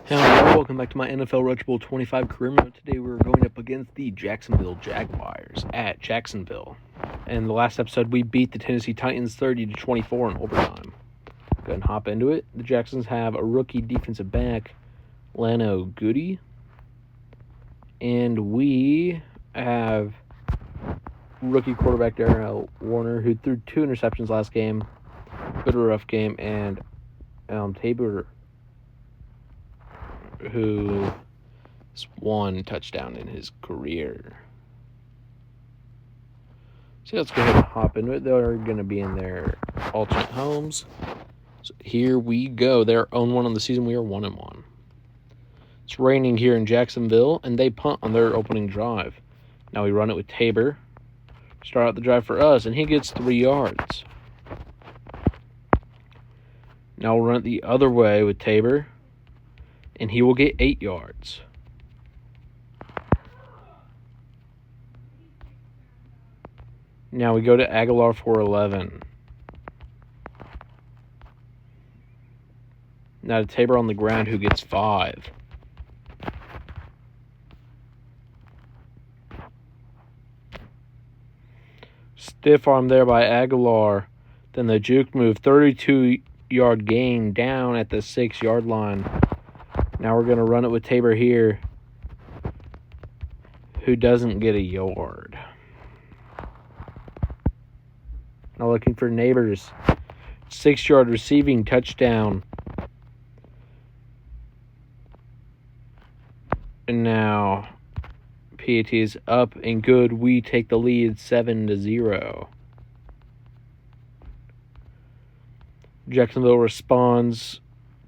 Hello, welcome back to my NFL Roach Bowl 25 career mode. Today we're going up against the Jacksonville Jaguars at Jacksonville. In the last episode, we beat the Tennessee Titans 30-24 in overtime. Go ahead and hop into it. The Jacksons have a rookie defensive back, Lano Goody. And we have rookie quarterback Darrell Warner, who threw 2 interceptions last game. Bit of a rough game. And Tabor, who has 1 touchdown in his career. So let's go ahead and hop into it. They're going to be in their alternate homes. So here we go. They're 0-1 on the season. We are 1-1. It's raining here in Jacksonville, and they punt on their opening drive. Now we run it with Tabor. Start out the drive for us, and he gets 3 yards. Now we'll run it the other way with Tabor, and he will get 8 yards. Now we go to Aguilar for 11. Now to Tabor on the ground, who gets 5. Stiff arm there by Aguilar. Then the juke move, 32-yard gain down at the 6-yard line. Now we're going to run it with Tabor here, who doesn't get a yard. Now looking for Neighbors. 6-yard receiving touchdown. And now PAT is up and good. We take the lead 7-0. Jacksonville responds.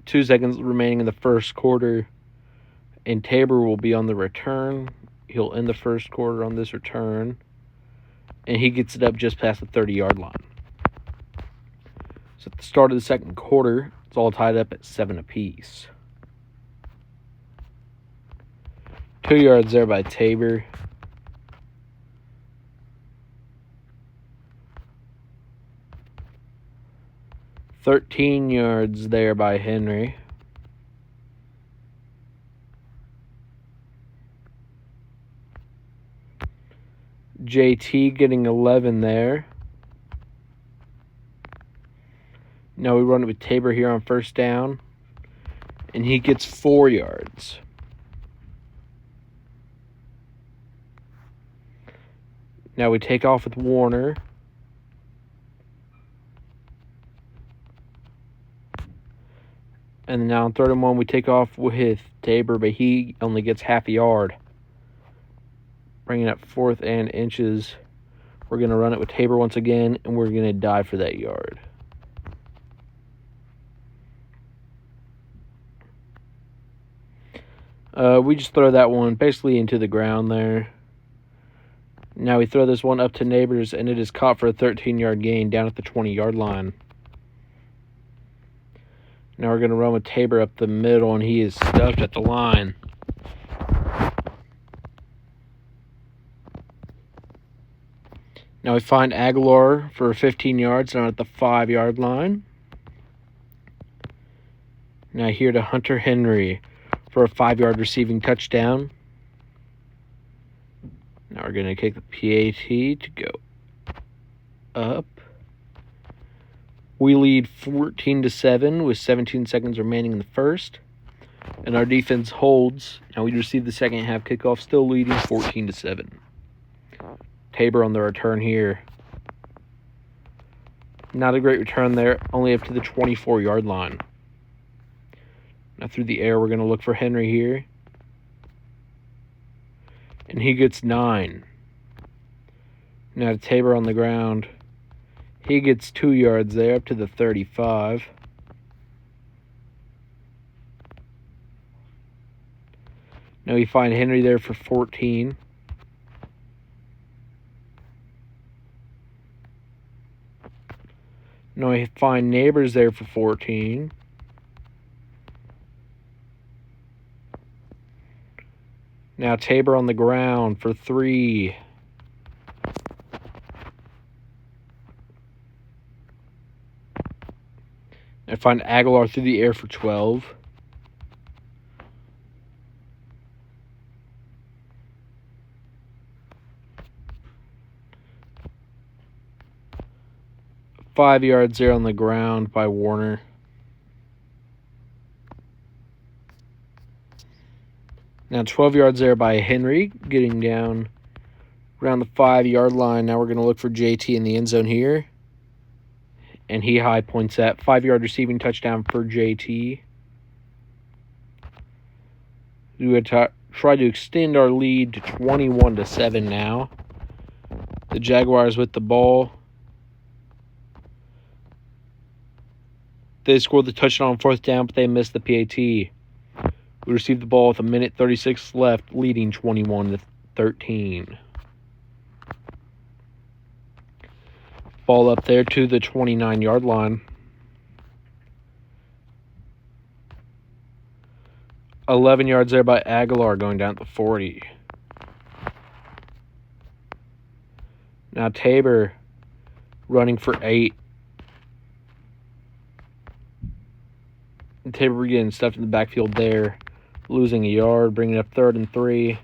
2 seconds remaining in the first quarter, and Tabor will be on the return. He'll end the first quarter on this return, and he gets it up just past the 30-yard line. So at the start of the second quarter, it's all tied up at 7 apiece. 2 yards there by Tabor. $13 yards there by Henry. JT getting 11 there. Now we run it with Tabor here on first down, and he gets 4 yards. Now we take off with Warner. And now on 3rd and 1, we take off with Tabor, but he only gets half a yard. Bringing up 4th and inches. We're going to run it with Tabor once again, and we're going to dive for that yard. We just throw that one basically into the ground there. Now we throw this one up to Neighbors, and it is caught for a 13-yard gain down at the 20-yard line. Now we're going to run with Tabor up the middle, and he is stuffed at the line. Now we find Aguilar for 15 yards down at the 5-yard line. Now here to Hunter Henry for a 5-yard receiving touchdown. Now we're going to kick the PAT to go up. We lead 14-7 with 17 seconds remaining in the first. And our defense holds. Now we receive the second half kickoff, still leading 14-7. Tabor on the return here. Not a great return there, only up to the 24-yard line. Now through the air, we're going to look for Henry here. And he gets 9. Now to Tabor on the ground. He gets 2 yards there up to the 35. Now we find Henry there for 14. Now we find Neighbors there for 14. Now Tabor on the ground for 3. I find Aguilar through the air for 12. 5 yards there on the ground by Warner. Now 12 yards there by Henry, getting down around the 5-yard line. Now we're going to look for JT in the end zone here. And he high points that 5-yard receiving touchdown for JT. We would try to extend our lead to 21-7 now. The Jaguars with the ball. They scored the touchdown on 4th down, but they missed the PAT. We received the ball with 1:36 left, leading 21-13. Ball up there to the 29-yard line. 11 yards there by Aguilar, going down to the 40. Now Tabor running for 8. Tabor getting stuffed in the backfield there, losing a yard, bringing up 3rd and 3.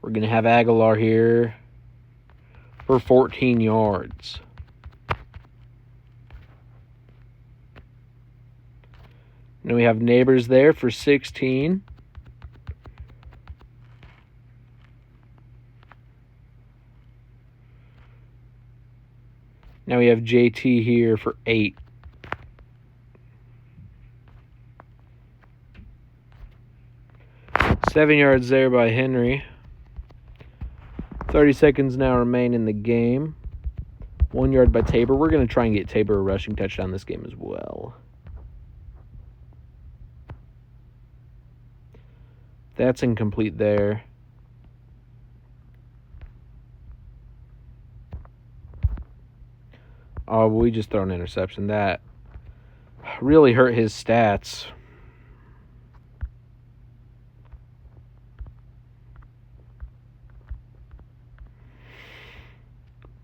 We're going to have Aguilar here for 14 yards. Now we have Neighbors there for 16. Now we have JT here for 8. Seven yards there by Henry. 30 seconds now remain in the game. 1 yard by Tabor. We're going to try and get Tabor a rushing touchdown this game as well. That's incomplete there. Oh, we just throw an interception. That really hurt his stats.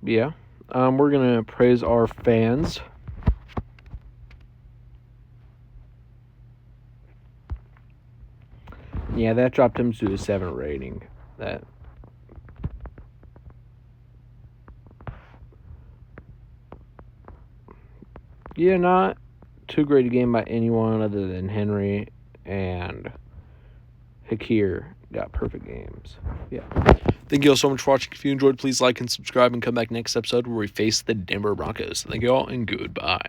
Yeah. We're going to praise our fans. Yeah, that dropped him to a 7 rating. Yeah, not too great a game by anyone other than Henry and Hakir got perfect games. Yeah. Thank you all so much for watching. If you enjoyed, please like and subscribe and come back next episode where we face the Denver Broncos. Thank you all and goodbye.